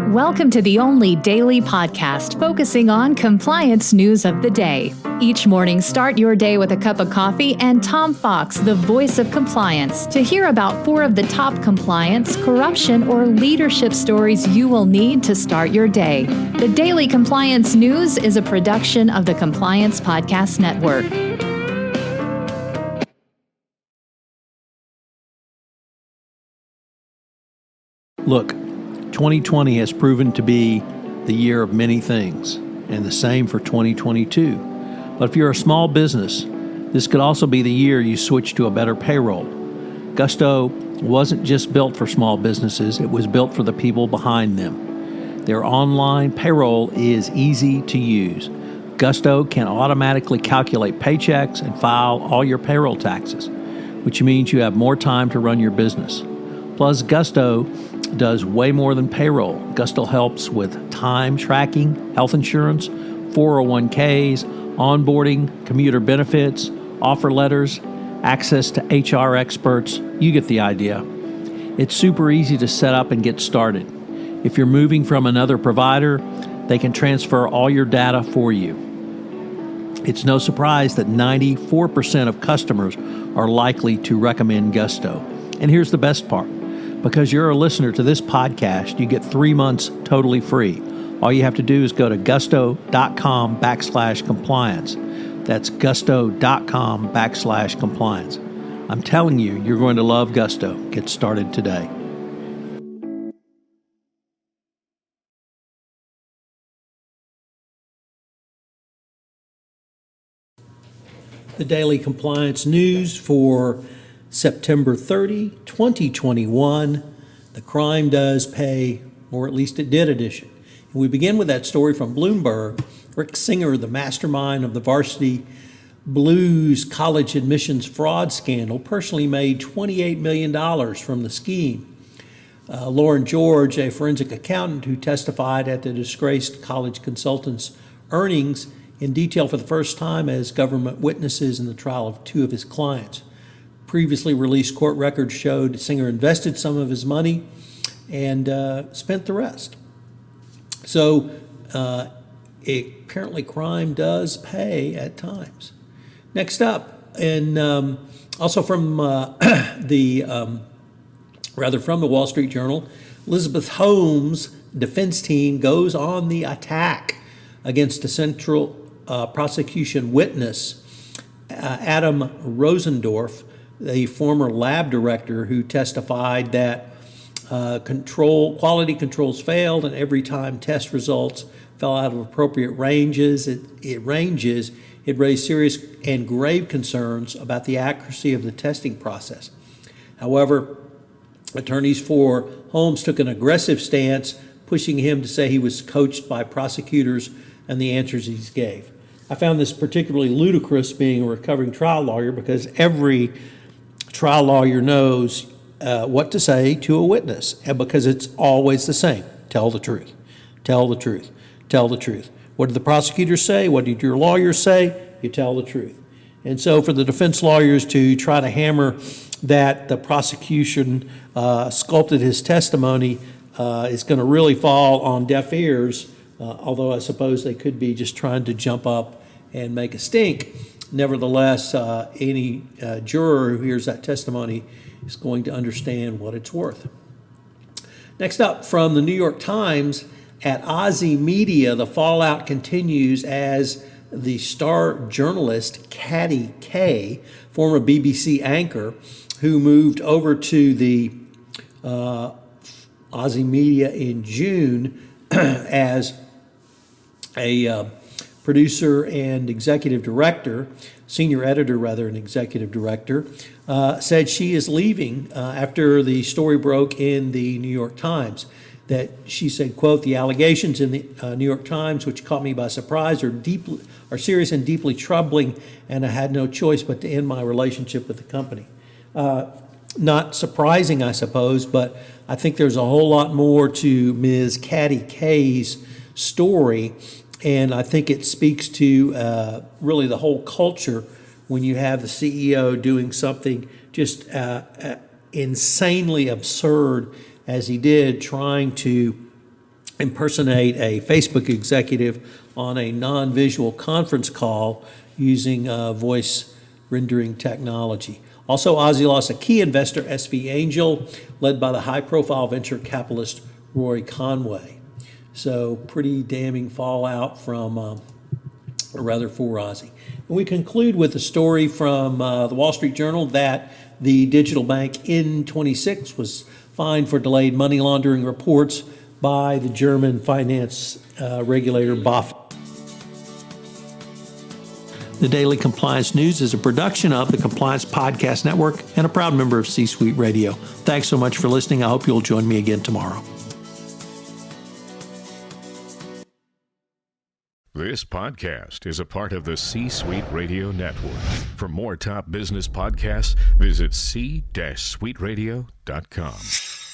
Welcome to the only daily podcast focusing on compliance news of the day. Each morning, start your day with a cup of coffee and Tom Fox, the voice of compliance, to hear about 4 of the top compliance, corruption, or leadership stories you will need to start your day. The Daily Compliance News is a production of the Compliance Podcast Network. Look, 2020 has proven to be the year of many things, and the same for 2022. But if you're a small business, this could also be the year you switch to a better payroll. Gusto wasn't just built for small businesses, it was built for the people behind them. Their online payroll is easy to use. Gusto can automatically calculate paychecks and file all your payroll taxes, which means you have more time to run your business. Plus, Gusto does way more than payroll. Gusto helps with time tracking, health insurance, 401ks, onboarding, commuter benefits, offer letters, access to HR experts. You get the idea. It's super easy to set up and get started. If you're moving from another provider, they can transfer all your data for you. It's no surprise that 94% of customers are likely to recommend Gusto. And here's the best part. Because you're a listener to this podcast, you get 3 months totally free. All you have to do is go to gusto.com/compliance. That's gusto.com/compliance. I'm telling you, you're going to love Gusto. Get started today. The Daily Compliance News for September 30, 2021, the Crime Does Pay, or at least it did edition. And we begin with that story from Bloomberg. Rick Singer, the mastermind of the Varsity Blues college admissions fraud scandal, personally made $28 million from the scheme. Lauren George, a forensic accountant who testified at the disgraced college consultant's earnings in detail for the first time as government witnesses in the trial of 2 of his clients. Previously released court records showed Singer invested some of his money and spent the rest. So apparently crime does pay at times. Next up, and also from the Wall Street Journal, Elizabeth Holmes' defense team goes on the attack against a central prosecution witness, Adam Rosendorf, the former lab director who testified that quality controls failed, and every time test results fell out of appropriate ranges, it raised serious and grave concerns about the accuracy of the testing process. However, attorneys for Holmes took an aggressive stance, pushing him to say he was coached by prosecutors and the answers he gave. I found this particularly ludicrous, being a recovering trial lawyer, because every trial lawyer knows what to say to a witness, and because it's always the same. Tell the truth. Tell the truth. Tell the truth. What did the prosecutors say? What did your lawyers say? You tell the truth. And so for the defense lawyers to try to hammer that the prosecution sculpted his testimony is going to really fall on deaf ears, although I suppose they could be just trying to jump up and make a stink. Nevertheless, any juror who hears that testimony is going to understand what it's worth. Next up, from the New York Times, at Aussie Media, the fallout continues as the star journalist Katty Kay, former BBC anchor, who moved over to the Aussie Media in June as a producer and executive director, senior editor rather than executive director, said she is leaving after the story broke in the New York Times. That she said, quote, "The allegations in the New York Times, which caught me by surprise, are serious and deeply troubling, and I had no choice but to end my relationship with the company." Not surprising, I suppose, but I think there's a whole lot more to Ms. Katty Kay's story. And I think it speaks to really the whole culture when you have the CEO doing something just insanely absurd as he did, trying to impersonate a Facebook executive on a non-visual conference call using voice rendering technology. Also, Ozzie lost a key investor, SV Angel, led by the high-profile venture capitalist Roy Conway. So pretty damning fallout from, for Ozzie. And we conclude with a story from the Wall Street Journal that the digital bank N26 was fined for delayed money laundering reports by the German finance regulator BaFin. The Daily Compliance News is a production of the Compliance Podcast Network and a proud member of C-Suite Radio. Thanks so much for listening. I hope you'll join me again tomorrow. This podcast is a part of the C-Suite Radio Network. For more top business podcasts, visit c-suiteradio.com.